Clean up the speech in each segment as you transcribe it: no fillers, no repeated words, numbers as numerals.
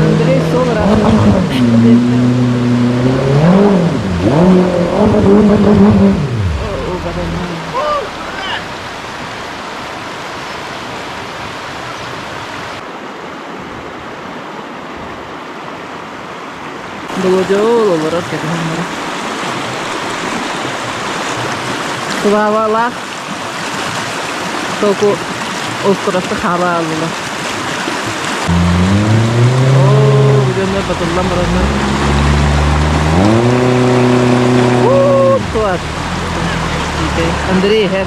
Андрей Солра. Было дело, ворот как номер. Слава только остров Сахара. О, где-то потом ламбрана. Класс. Андрей, хэ.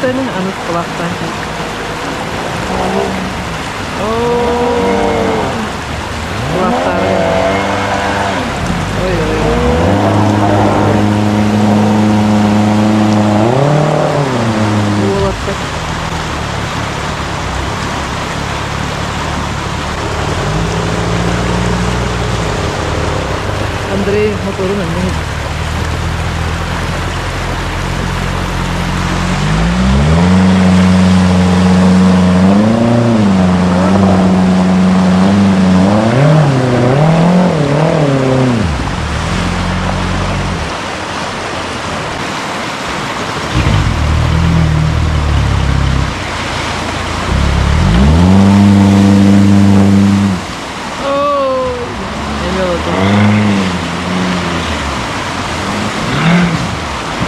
Ini anu sekolah tadi. Oh, sekolah tadi. Oh iya. Buat cek. Andre mau turun nih.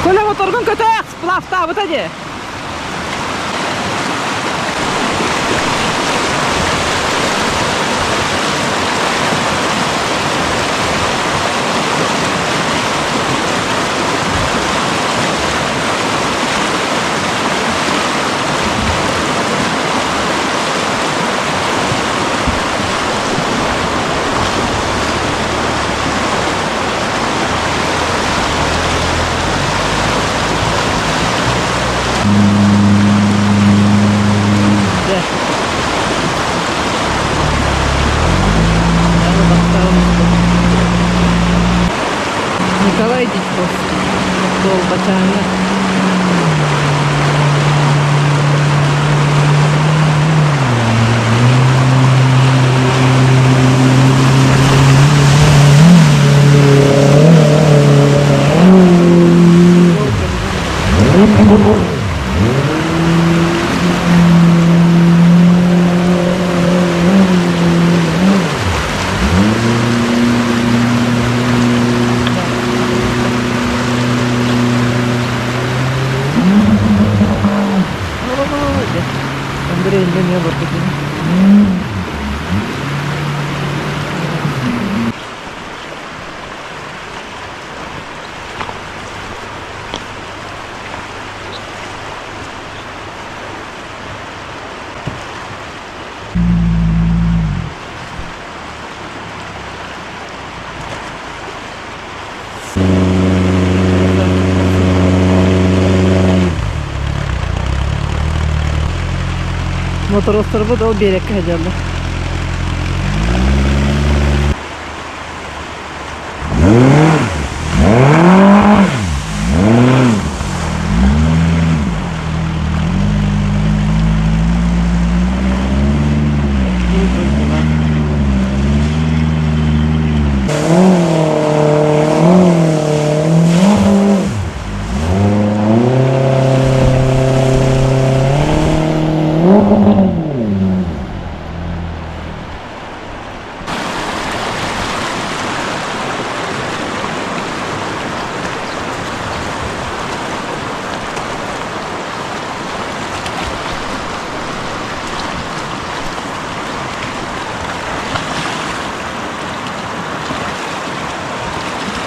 Коля моторгон көтөк сплавта вот эти. Николай Дичков был бачанга. Андрей, да не было таких. Motorosları da o bir yere kaçırdı.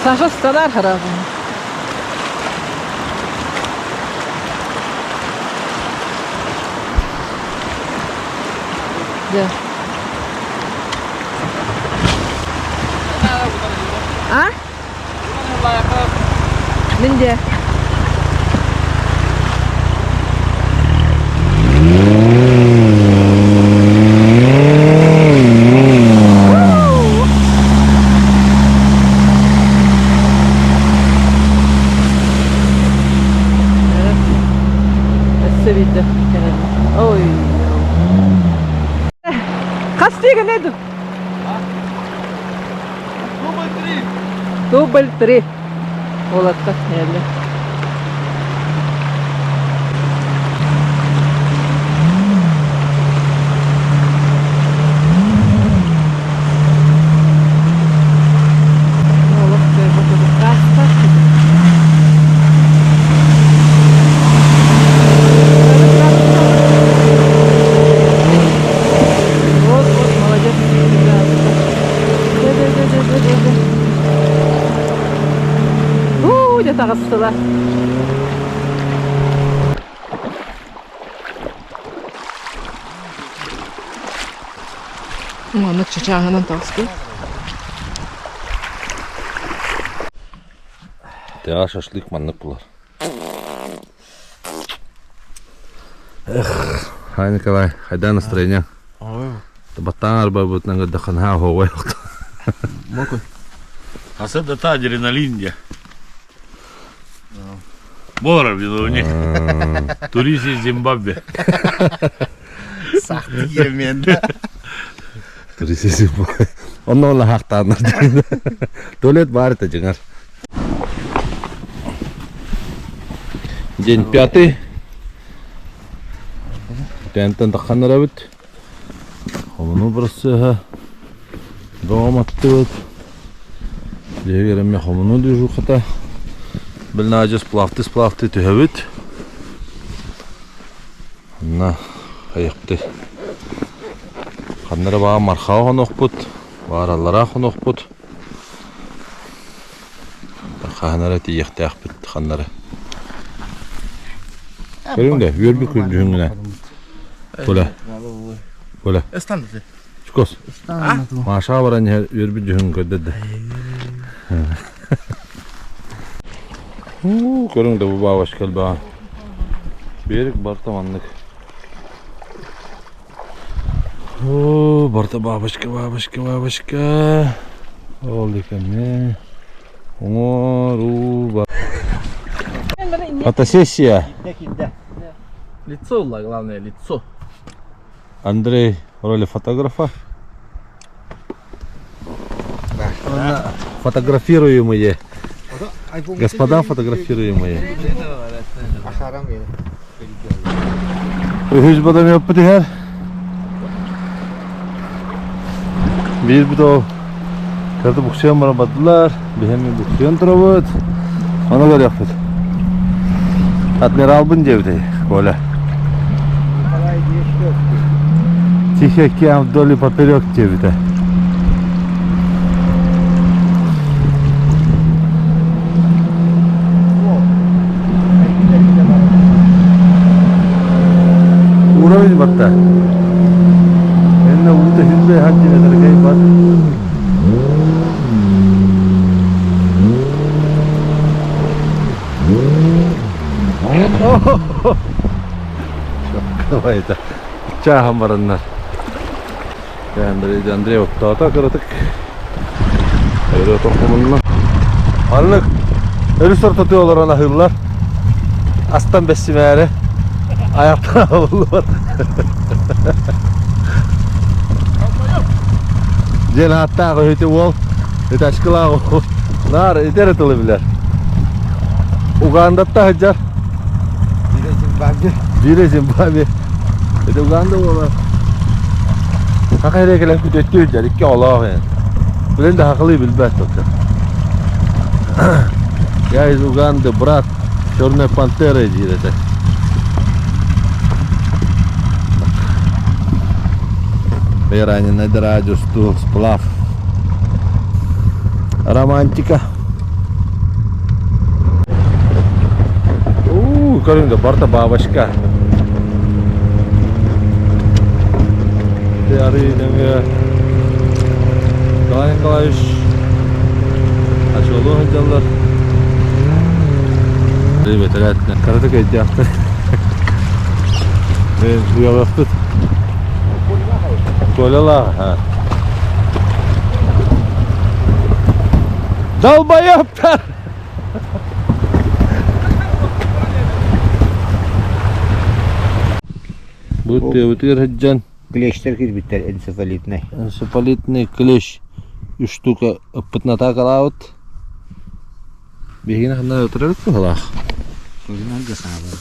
Саша стадар хараб. Да. А? Нинде. bildi. Oy. Kaç diye ne du? Double 3. Olatta yerli. Takıstılar. Manlık çiçeğinin takıstı. Ya şaşlık manlık bular. Хай, Николай, хайда настроение? Батан арба будет на гадаханха ховай. Мокой. А це де та адреналин є. Бора бідовні. Турист із Зимбабве. Сахты ерменді. Турист Оны ола хақтаныр. Туалет бар это жеңар. День 5. Тентен таққаныр әбіт. Оны бұрысы доғам атты өт. Дегеріме қомыны дүйжу қыта. Білнажы сплавты түйәбіт. Анна қайықты. Қаннары баға марқау қон оқпыт. Бағаралара қон оқпыт. Қанары тейекті ақпыт қаннары. Көріңді, өрбі күрдігіңіне. Böyle. Böyle. Estandı. Çıkos. Maşa var anne örbü cühün ködede. Görün de bu bağ başkal bağ. Berik bartamanlık. Barta bağ başka. Oldu ne? Умору. Фотосессия. Лицо, главное, лицо. Андрей в роли фотографа. Фотографируемые. Господа фотографируемые. Üç badam yaptı her. Bir de kartı bukşayan bana battılar. Bir hem bukşayan tarafı. Ona göre yaptı. Admiral bin cevdi. Böyle. Тихо океан вдоль и поперек тебе-то. Уровень батта. Энна ута хизбе ханти метргей бат. Давай это. Чахам бараннар. Андрей оттата кырытык. Öyle tokumunla. Anlık. Ölü sortatı olur ona hırlar. Aslan besimleri. Ayakta havlu var. Gel hatta koyutu ol. Etaşkıla ol. Nar eder etilibiler. Uganda'da hacar. Biri Zimbabwe. Uganda olur. Hakikaten kelebek ötüyor jadi ki Allah yani. Bilen de haklı bilbet doktor. Ya iz Uganda brat, Черная пантера дирете. Раненый радио стул сплав. Романтика. Көрүңдө барта бабашка. Арыйдыңы Николай Николаевич Ачолу ханжалар Ребята, рядно Каратык эти яқты Мен уяқтыд Колялаға Далбаяптар Bu tevtir haccan. Клещтер кирбиттер энцефалитный. Энцефалитный клещ. 3 штука ıppıtnata kalağıt. Behine kandan ötürerek mi kalağ? Өзүн алгасана бар.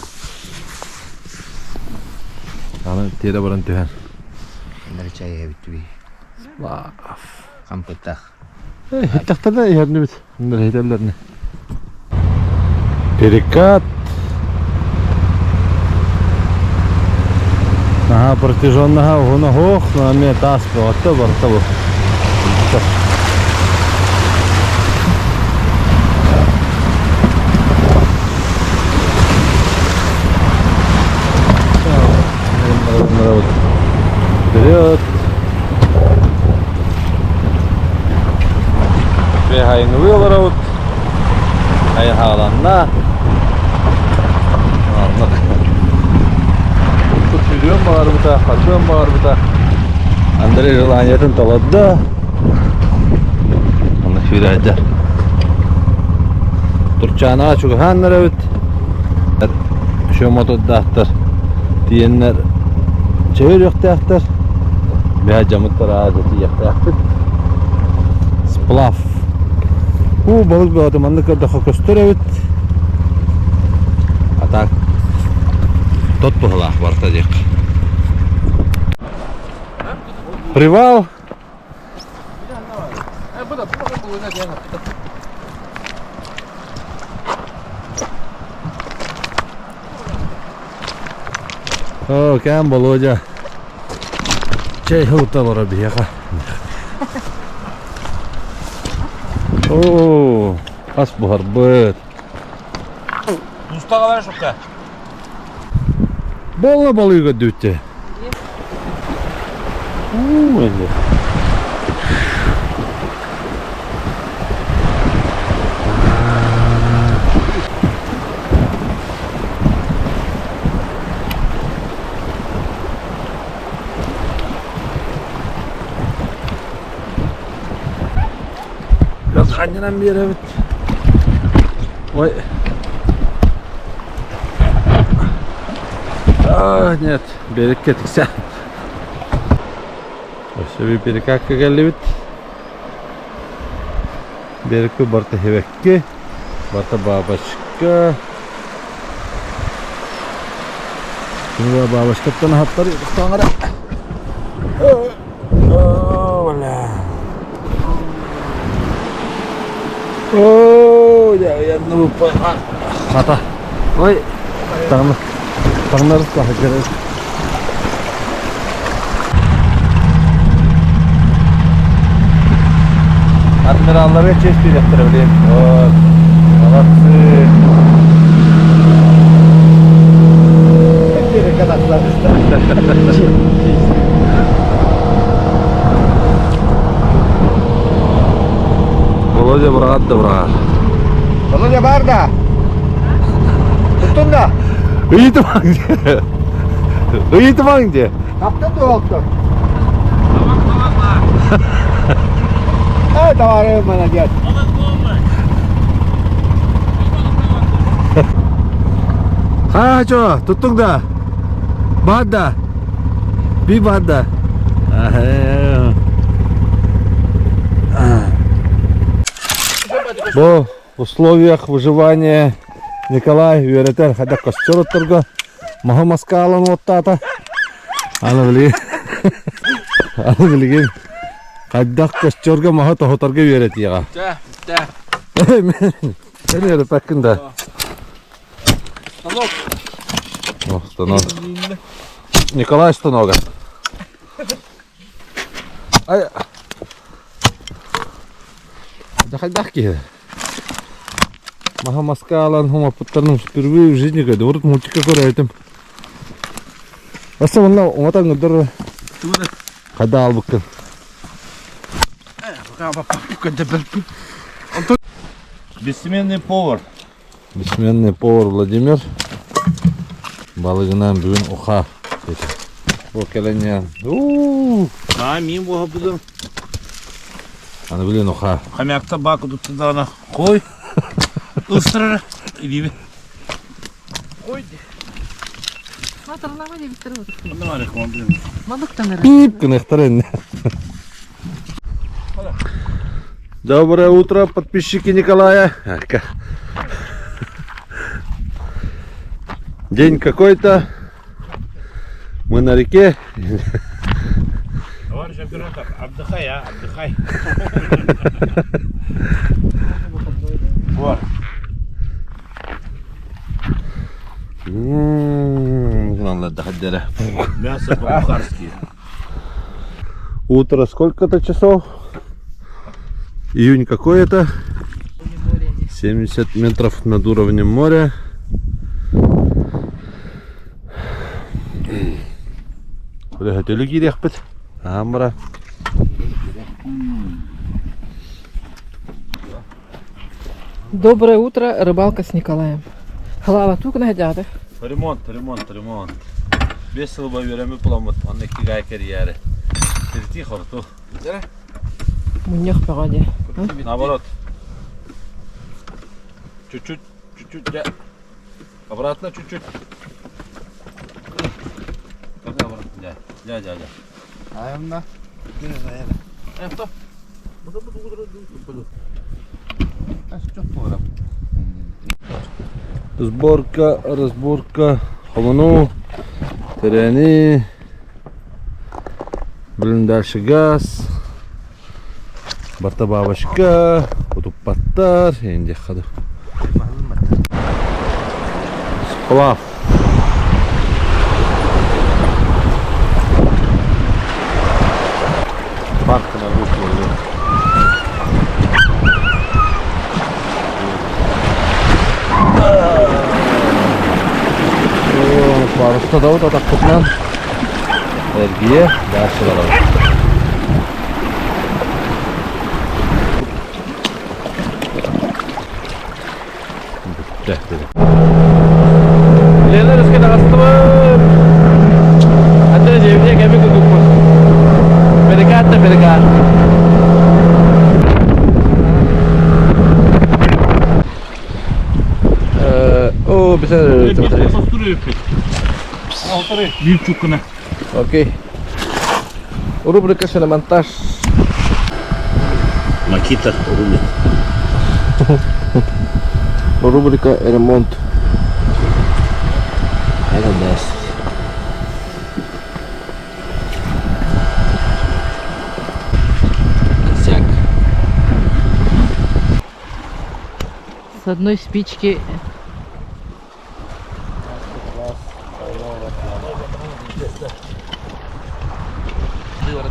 Ana tiyede baran tühen. Нар чайга битби. Laf. Кампыттах. Hittakta da yerini bit. Bunlar heydellerini. Перекат. Ага, протяженного угона хох, но мне тас просто бортову. Вперед. Бегаем вылорот. Ayağlarına. Anladık. Tutuyorum bağır bu da, kaçıyorum bağır bu da. Andrei желаниятын taladı. Onu şöyle eder. Turçağına açık hanlar evet. Şu motor dağıtır. Diyenler çevir yok dağıtır. Bir camıtlar ağzı yok dağıtır. Splav. Bu balık bir adamınlık daha köstür evet. Atak. Тот поглах вартадик. Привал. О, кем Володя. Чей хута вара бияха. О, ас бухарбет. Usta kadar şoka. Bolla balığı dütte. Öyle. Biraz kanyanan bir yere evet. Ой. А, нет, берег кетикся. Осы bir перекатка geldi bit. Berikki barta hevekki. Barta babaşka. Şimdi babaşkaptan hatları tutanlara. Valla. Ya yanına bu hata. Oy. Tanrı. Tanrı kahretsin. Admirallara çeşit yaptırabilirim. Alatsı. Hep bir kadaklar işte. Volodya bırak da bırak. Володя бар да. Туттун да. Uyudu bence. Uyudu bence. Таптын да болуптур. Товары молодец. Ha ço, tuttun da. Bada. Bir bada. Bu условиях выживания Николай үйретер хада костер отырга. Маха маска алан оттата. Аны билген. Каддак костерга маха тохоторга үйрет яга. Sen yere takında. Станок. О, станок. Николай станога. Ай. Да хайдах ки. Маха маска алан хома путтарның впервые в жизни когда вот мультика көрәйтем. Аса монда уматан гыдыр. Када албыккын. Бессменный повар. Бессменный повар Владимир. Балыгынан бүгін уха. Бұл келенен. Мен боға бұдым. Аны білен уха. Хамякта баку дұтты дағына қой. Ыстырыр. Илебе. Ой. Hatırlama diye bitir otur. Ne var ya komple? Balıktan nereye? Пип, кнехтарен. Доброе утро, подписчики Николая. День какой-то. Мы на реке. Товарищ оператор, отдыхай, отдыхай. Вот. Надо отдыхать. Мясо по-бухарски. Утро сколько-то часов? Июнь какой-то? 70 метров над уровнем моря. Приготовили гиряхпет. Амра. Доброе утро, рыбалка с Николаем. Халава тук на дядя. Ремонт. Весело бы верами пламут. Он не кигай карьеры. Перейти хорту. Муньях погоди. Наоборот. Чуть-чуть, я. Обратно чуть-чуть. Как обратно? Дядя. Аемна. Стоп. Разборка, холону, терени, блин, дальше газ, бартабабашка, кутупаттар, енді хаду. Сплав. Паркына выплыли. Паруста да вот так кутнан. Эргие, дальше барабыз. Лена рискет астыбыр. Ата жевде кеме күдүкмүн. Берекат. О, бисер. Вивчукна. Окей. Рубрика шиномонтаж. Макита рулит. Рубрика ремонт. Это даст. Косяк. С одной спички.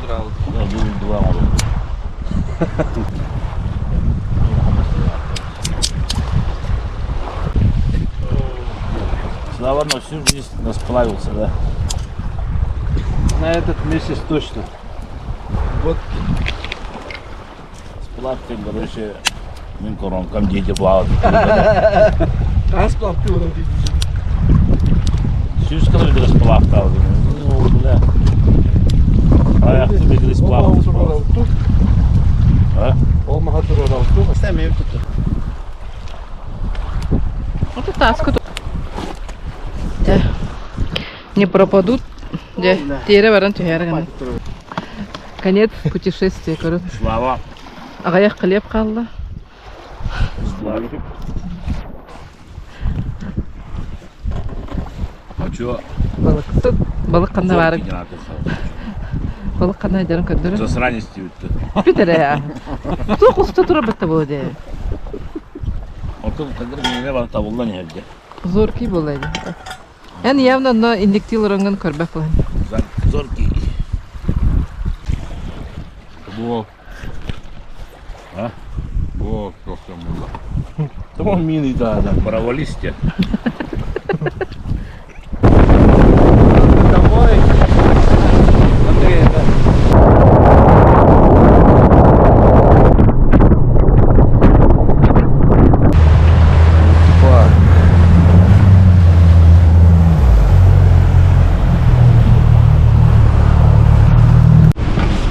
Да, будет два уже. Слава, но всю жизнь расплавился, да? На этот месяц точно. Вот. Сплавки, короче, минкоромкам дети плавают. А сплавки он видит. Сюз, когда ты расплавка, ну, бля. А я тебе говорю, сплавка. А? Olmaha durur. İstemiyor tuttu. Вот и таску. Не пропадут. Тере варан тюхерген. Конец путешествия, короче. Слава. Ағаяқ қылеп қалды. Сплавки. А чё? Балық қандай барып. Балық қандай жарым көндірі. Засранец тебе-то. Питере я. Сол құсты тұрып бітті болды. Ото кадыр мене бар табылдан жерде. Зор кей болады. Yani явно но индиктил ранган көрбек қылын. Зоркий. Во. А? Во, просто мудо. Да он милый, да. Провались тебе. Домой. Смотри,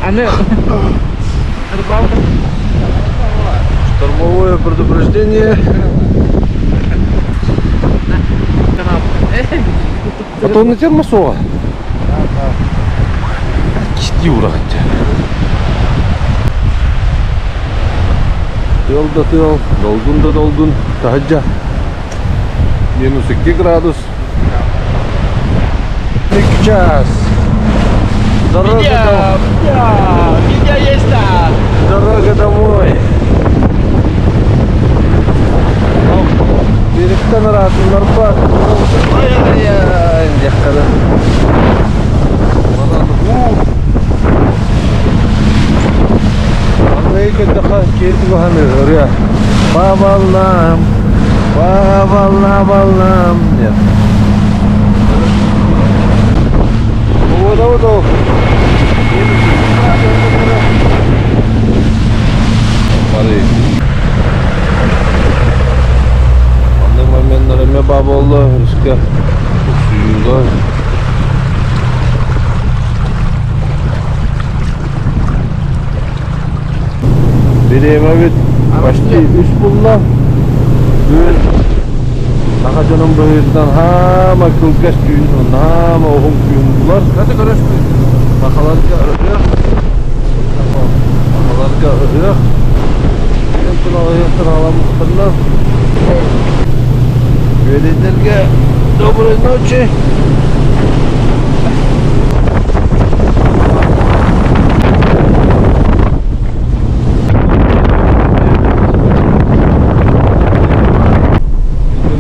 Аны рыбалка. Штормовое предупреждение. Канал. Потом термосова. Кисти урагатча. Тыл да тыл, долгун да долгун. Тахаджа. -2 градус. 2 час. Дорога домой. Беріктен ұратынлар бар. Ай-ай-ай, жаққада. Аңғай көтіға кетіп ғаны өрия. Бабалам, бабалам, деп. Ода. Бари. Momenlerime baba oldu, rüzgar suyuyla. Bir evime başta 3 bulla. Bugün Nakacanın böğünden hama kılgaç düğünün, hama ohum düğündular. Hadi karışmayın. Bakalarca örüyor. Bakalarca örüyor. Yentun ağayatın ağlamızlarına. Vedenlerge доброй ночи.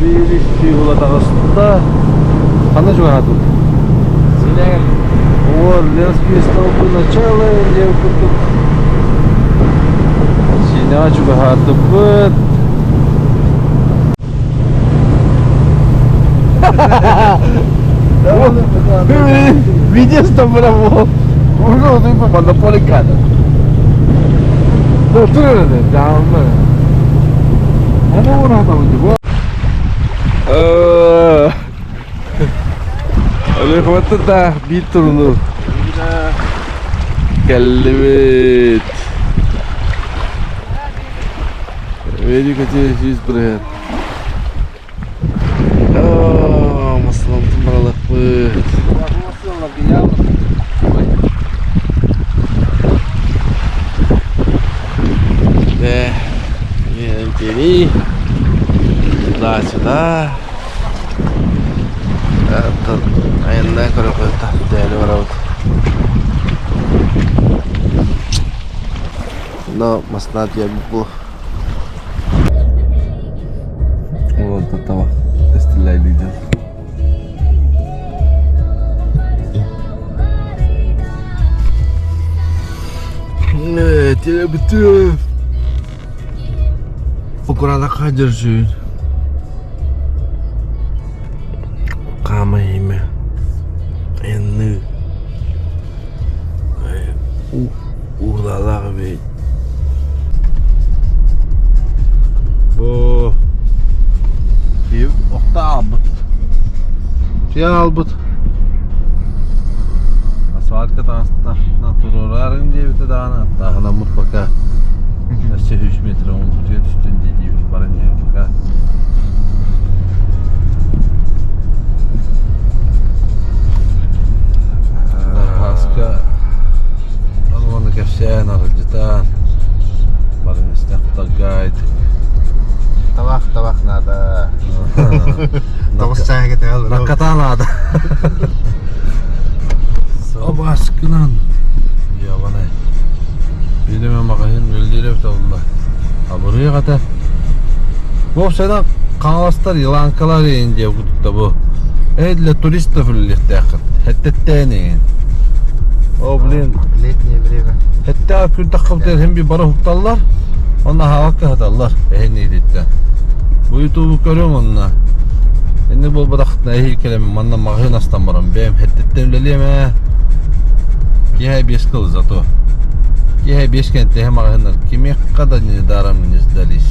Видишь, вот арасында қандай жоға тут? Сенегал. Вот, Ленский столбы начала, где кутук. Сеня жоға тут. Видишь, там браво. Уже ты попал поликада. Ну, ты это, да, мы. А ну, он там его. Олег, вот это битурну. Калвит. Видишь, как здесь бред. Перейти туда-сюда. Это военная какой-то дерево. Но маснат я был. Вот этого стреляет идет. Телебитер. Ukuran kajar sih. Kamay me. Enne. Urdalar ve. Bu. Bir okta albut. Şey albut. Asfalt katasta. Naturalların diye bir tane daha mutlaka. Işte 3 metre onu tutuyor üstünde diyor. Bana ne yapacak? Haska onu kefşen aracıdan. Bana istekta guide. Табах надо. Табах чая кетел. Наката надо. Собаскынан. Ya bana. Bilmem makayın öldürüp de Allah. Ha buraya kadar. Bu sene kanalastır yılankalar yiyince kutupta bu. Edle turistler fırlıkta yakın. Hatta tane. O bilin. Летнее время. Hatta kürde kapıda hem bir bara huktallar. Onlar havakka hatallar. Neydi? Bu YouTube'u görüyorum onunla. Şimdi bol badakıtına ehil kelime manna makayın aslan baram. Benim hatta temleliyim he. Kihe bir skıl zato. Я бешкенте хэмагэнэр кими каданий дарам не сдались.